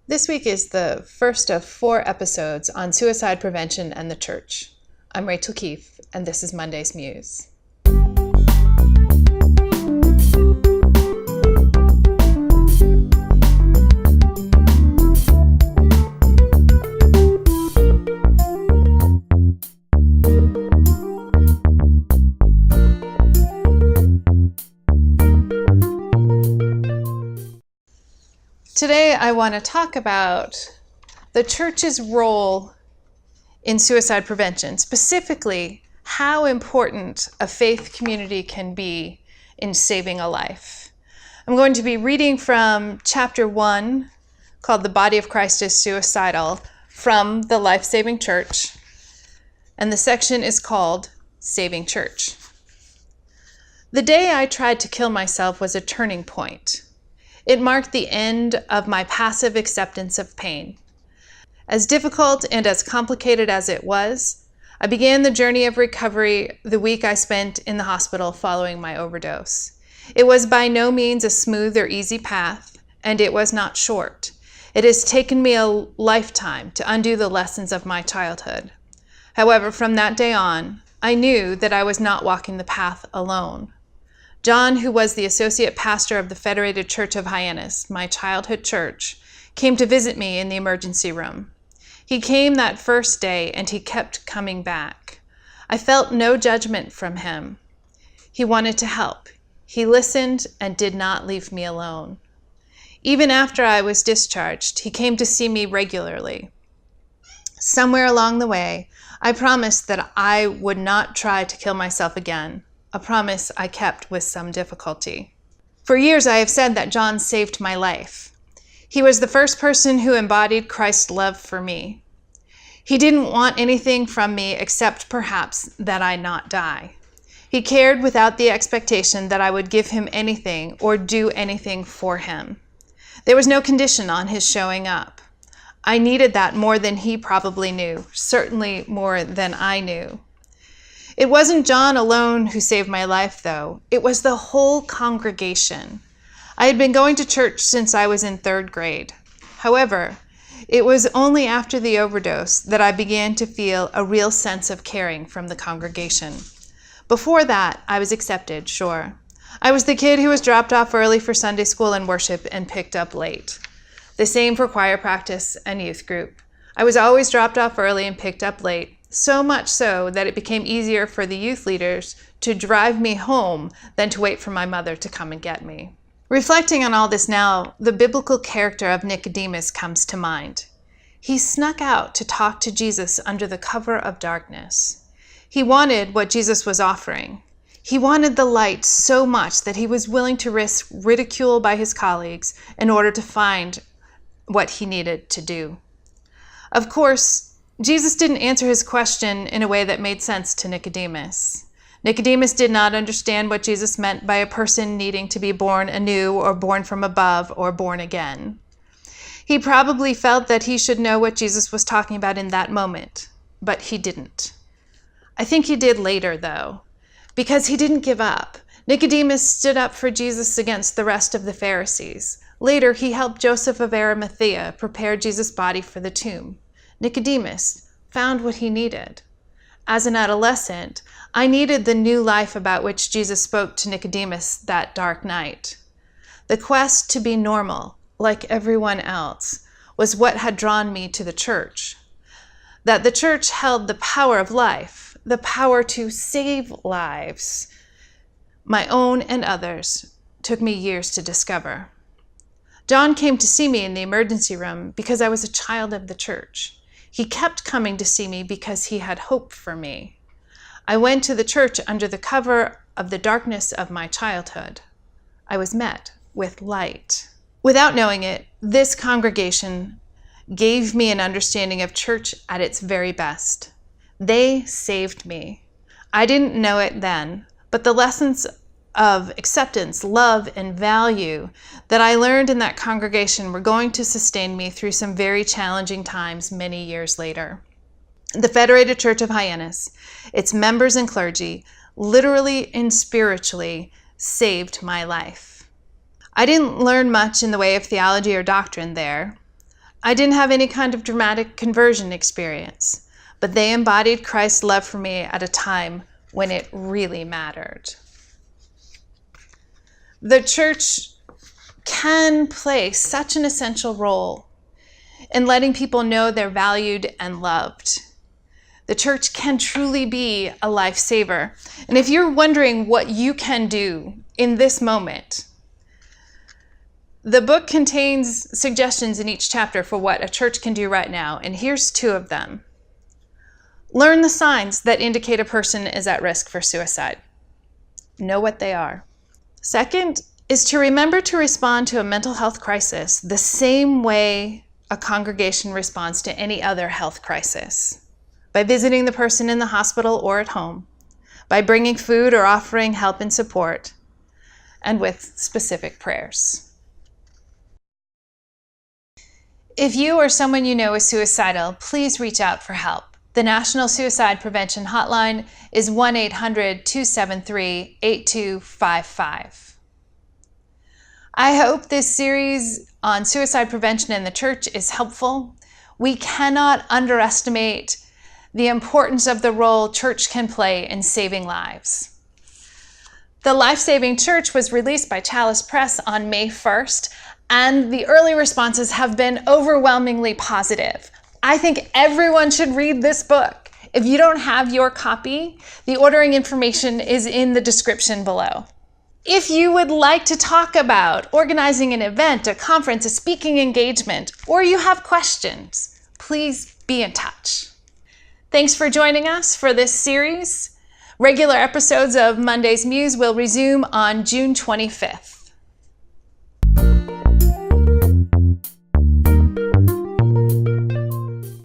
This week is the first of 4 episodes on suicide prevention and the church. I'm Rachel Keefe, and this is Monday's Muse. Today I want to talk about the church's role in suicide prevention, specifically how important a faith community can be in saving a life. I'm going to be reading from chapter 1, called The Body of Christ is Suicidal, from the Life Saving Church, and the section is called Saving Church. The day I tried to kill myself was a turning point. It marked the end of my passive acceptance of pain. As difficult and as complicated as it was, I began the journey of recovery the week I spent in the hospital following my overdose. It was by no means a smooth or easy path, and it was not short. It has taken me a lifetime to undo the lessons of my childhood. However, from that day on, I knew that I was not walking the path alone. John, who was the associate pastor of the Federated Church of Hyannis, my childhood church, came to visit me in the emergency room. He came that first day, and he kept coming back. I felt no judgment from him. He wanted to help. He listened and did not leave me alone. Even after I was discharged, he came to see me regularly. Somewhere along the way, I promised that I would not try to kill myself again. A promise I kept with some difficulty. For years I have said that John saved my life. He was the first person who embodied Christ's love for me. He didn't want anything from me except perhaps that I not die. He cared without the expectation that I would give him anything or do anything for him. There was no condition on his showing up. I needed that more than he probably knew, certainly more than I knew. It wasn't John alone who saved my life, though. It was the whole congregation. I had been going to church since I was in 3rd grade. However, it was only after the overdose that I began to feel a real sense of caring from the congregation. Before that, I was accepted, sure. I was the kid who was dropped off early for Sunday school and worship and picked up late. The same for choir practice and youth group. I was always dropped off early and picked up late. So much so that it became easier for the youth leaders to drive me home than to wait for my mother to come and get me. Reflecting on all this now, the biblical character of Nicodemus comes to mind. He snuck out to talk to Jesus under the cover of darkness. He wanted what Jesus was offering. He wanted the light so much that he was willing to risk ridicule by his colleagues in order to find what he needed to do. Of course, Jesus didn't answer his question in a way that made sense to Nicodemus. Nicodemus did not understand what Jesus meant by a person needing to be born anew or born from above or born again. He probably felt that he should know what Jesus was talking about in that moment, but he didn't. I think he did later, though, because he didn't give up. Nicodemus stood up for Jesus against the rest of the Pharisees. Later, he helped Joseph of Arimathea prepare Jesus' body for the tomb. Nicodemus found what he needed. As an adolescent, I needed the new life about which Jesus spoke to Nicodemus that dark night. The quest to be normal, like everyone else, was what had drawn me to the church. That the church held the power of life, the power to save lives, my own and others, took me years to discover. John came to see me in the emergency room because I was a child of the church. He kept coming to see me because he had hope for me. I went to the church under the cover of the darkness of my childhood. I was met with light. Without knowing it, this congregation gave me an understanding of church at its very best. They saved me. I didn't know it then, but the lessons of acceptance, love, and value that I learned in that congregation were going to sustain me through some very challenging times many years later. The Federated Church of Hyannis, its members and clergy, literally and spiritually saved my life. I didn't learn much in the way of theology or doctrine there. I didn't have any kind of dramatic conversion experience, but they embodied Christ's love for me at a time when it really mattered. The church can play such an essential role in letting people know they're valued and loved. The church can truly be a lifesaver. And if you're wondering what you can do in this moment, the book contains suggestions in each chapter for what a church can do right now, and here's 2 of them. Learn the signs that indicate a person is at risk for suicide. Know what they are. Second is to remember to respond to a mental health crisis the same way a congregation responds to any other health crisis, by visiting the person in the hospital or at home, by bringing food or offering help and support, and with specific prayers. If you or someone you know is suicidal, please reach out for help. The National Suicide Prevention Hotline is 1-800-273-8255. I hope this series on suicide prevention in the church is helpful. We cannot underestimate the importance of the role church can play in saving lives. The Life-Saving Church was released by Chalice Press on May 1st, and the early responses have been overwhelmingly positive. I think everyone should read this book. If you don't have your copy, the ordering information is in the description below. If you would like to talk about organizing an event, a conference, a speaking engagement, or you have questions, please be in touch. Thanks for joining us for this series. Regular episodes of Monday's Muse will resume on June 25th.